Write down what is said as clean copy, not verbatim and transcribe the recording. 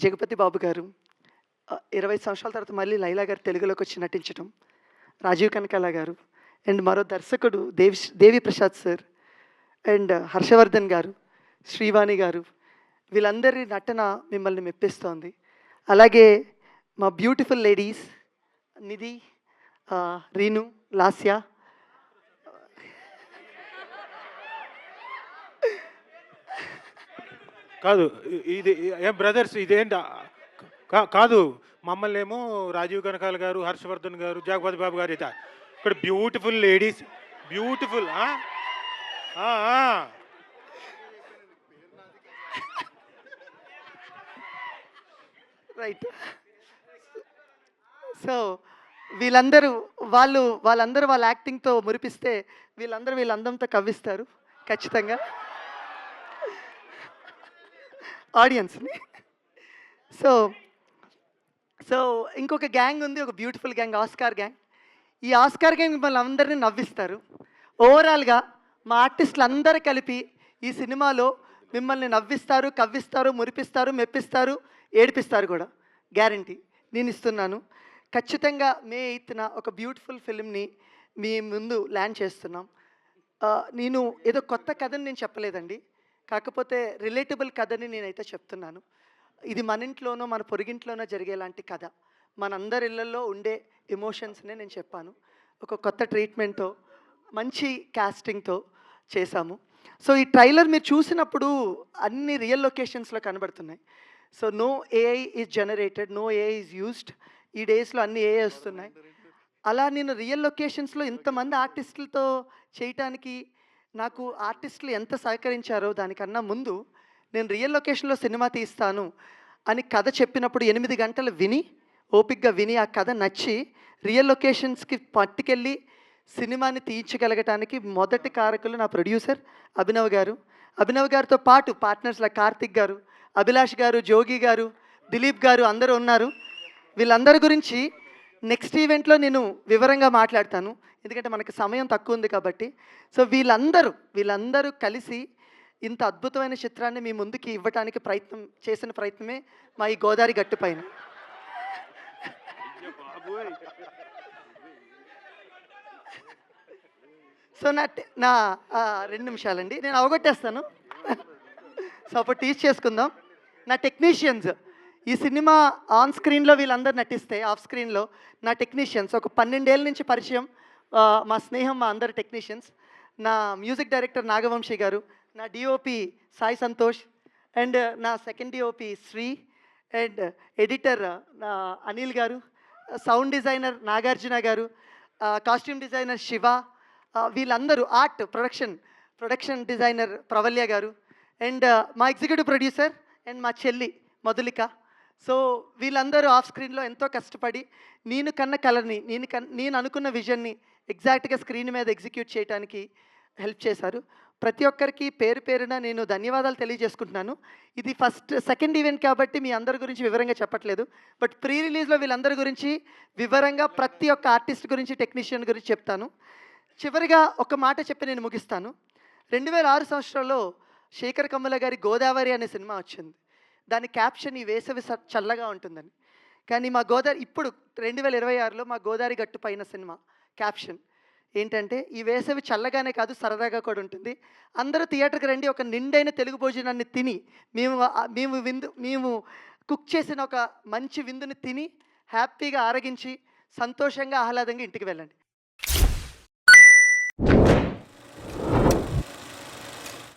జగపతి బాబు గారు 20 సంవత్సరాల తర్వాత మళ్ళీ లైలా గారు తెలుగులోకి వచ్చి నటించటం, రాజీవ్ కనకాల గారు అండ్ మరో దర్శకుడు దేవి ప్రసాద్ సార్ అండ్ హర్షవర్ధన్ గారు, శ్రీవాణి గారు, వీళ్ళందరి నటన మిమ్మల్ని మెప్పిస్తోంది. అలాగే మా బ్యూటిఫుల్ లేడీస్ నిధి, రీను, లాస్య, కాదు ఇది ఏం బ్రదర్స్ ఇదేంటి కాదు, మమ్మల్ని ఏమో రాజీవ్ కనకాల గారు, హర్షవర్ధన్ గారు, జగపతి బాబు గారు అయితే ఇక్కడ beautiful ladies, beautiful right. So వాళ్ళందరూ వాళ్ళ యాక్టింగ్తో మురిపిస్తే వీళ్ళ అందంతో కవ్విస్తారు ఖచ్చితంగా ఆడియన్స్ని. సో సో ఇంకొక గ్యాంగ్ ఉంది, ఒక బ్యూటిఫుల్ గ్యాంగ్, ఆస్కార్ గ్యాంగ్. ఈ ఆస్కార్ గ్యాంగ్ మిమ్మల్ని అందరినీ నవ్విస్తారు. ఓవరాల్గా మా ఆర్టిస్టులు అందరూ కలిపి ఈ సినిమాలో మిమ్మల్ని నవ్విస్తారు, కవ్విస్తారు, మురిపిస్తారు, మెప్పిస్తారు, ఏడిపిస్తారు కూడా. గ్యారంటీ నేను ఇస్తున్నాను. ఖచ్చితంగా మే 8న ఒక బ్యూటిఫుల్ ఫిల్మ్ని మీ ముందు ల్యాండ్ చేస్తున్నాం. నేను ఏదో కొత్త కథని నేను చెప్పలేదండి, కాకపోతే రిలేటబుల్ కథని నేనైతే చెప్తున్నాను. ఇది మన ఇంట్లోనో మన పొరుగింట్లోనో జరిగేలాంటి కథ, మనందరి ఇళ్ళల్లో ఉండే ఎమోషన్స్నే నేను చెప్పాను. ఒక కొత్త ట్రీట్మెంట్తో, మంచి కాస్టింగ్తో చేశాము. సో ఈ ట్రైలర్ మీరు చూసినప్పుడు అన్ని రియల్ లొకేషన్స్లో కనబడుతున్నాయి. So no AI is generated, no AI is used. ఈ డేస్లో అన్ని ఏఐ వస్తున్నాయి. అలా నేను రియల్ లొకేషన్స్లో ఇంతమంది ఆర్టిస్టులతో చేయటానికి నాకు ఆర్టిస్టులు ఎంత సహకరించారో దానికన్నా ముందు నేను రియల్ లొకేషన్లో సినిమా తీస్తాను అని కథ చెప్పినప్పుడు 8 గంటలు విని, ఓపిక్గా విని, ఆ కథ నచ్చి రియల్ లొకేషన్స్కి పట్టుకెళ్ళి సినిమాని తీయించగలగటానికి మొదటి కారకులు నా ప్రొడ్యూసర్ అభినవ్ గారు. అభినవ్ గారితో పాటు పార్ట్నర్స్ల కార్తిక్ గారు, అభిలాష్ గారు, జోగి గారు, దిలీప్ గారు అందరూ ఉన్నారు. వీళ్ళందరి గురించి నెక్స్ట్ ఈవెంట్లో నేను వివరంగా మాట్లాడతాను, ఎందుకంటే మనకి సమయం తక్కువ ఉంది కాబట్టి. సో వీళ్ళందరూ కలిసి ఇంత అద్భుతమైన చిత్రాన్ని మీ ముందుకి ఇవ్వటానికి చేసిన ప్రయత్నమే మా ఈ గోదావరి గట్టు పైన. సో నా 2 నిమిషాలండి, నేను అవగొట్టేస్తాను. సో అప్పుడు టీచ్ చేసుకుందాం. నా టెక్నీషియన్స్, ఈ సినిమా ఆన్ స్క్రీన్లో వీళ్ళందరూ నటిస్తే ఆఫ్ స్క్రీన్లో నా టెక్నీషియన్స్ ఒక 12 ఏళ్ళ నుంచి పరిచయం, మా స్నేహం, మా అందరి టెక్నీషియన్స్. నా మ్యూజిక్ డైరెక్టర్ నాగవంశీ గారు, నా డిఓపి సాయి సంతోష్, అండ్ నా second DOP Sri, and editor నా అనిల్ గారు, సౌండ్ డిజైనర్ నాగార్జున గారు, కాస్ట్యూమ్ డిజైనర్ శివ, వీళ్ళందరూ ఆర్ట్ ప్రొడక్షన్ డిజైనర్ ప్రవల్య గారు, అండ్ మా ఎగ్జిక్యూటివ్ ప్రొడ్యూసర్ అండ్ మా చెల్లి మధులిక. సో వీళ్ళందరూ ఆఫ్ స్క్రీన్లో ఎంతో కష్టపడి నేను కన్న కలర్ని, నేను అనుకున్న విజన్ని ఎగ్జాక్ట్గా స్క్రీన్ మీద ఎగ్జిక్యూట్ చేయడానికి హెల్ప్ చేశారు. ప్రతి ఒక్కరికి పేరు పేరున నేను ధన్యవాదాలు తెలియజేసుకుంటున్నాను. ఇది సెకండ్ ఈవెంట్ కాబట్టి మీ అందరి గురించి వివరంగా చెప్పట్లేదు, బట్ ప్రీ రిలీజ్లో వీళ్ళందరి గురించి వివరంగా ప్రతి ఒక్క ఆర్టిస్ట్ గురించి, టెక్నీషియన్ గురించి చెప్తాను. చివరిగా ఒక మాట చెప్పి నేను ముగిస్తాను. 2006 సంవత్సరంలో శేఖర్ కమ్ముల గారి గోదావరి అనే సినిమా వచ్చింది. దాని క్యాప్షన్ ఈ వేసవి చల్లగా ఉంటుందని. కానీ మా ఇప్పుడు 2026లో మా గోదావరి గట్టు పైన సినిమా క్యాప్షన్ ఏంటంటే, ఈ వేసవి చల్లగానే కాదు సరదాగా కూడా ఉంటుంది. అందరూ థియేటర్కి రండి, ఒక నిండైన తెలుగు భోజనాన్ని తిని మేము కుక్ చేసిన ఒక మంచి విందుని తిని హ్యాపీగా ఆరగించి సంతోషంగా ఆహ్లాదంగా ఇంటికి వెళ్ళండి.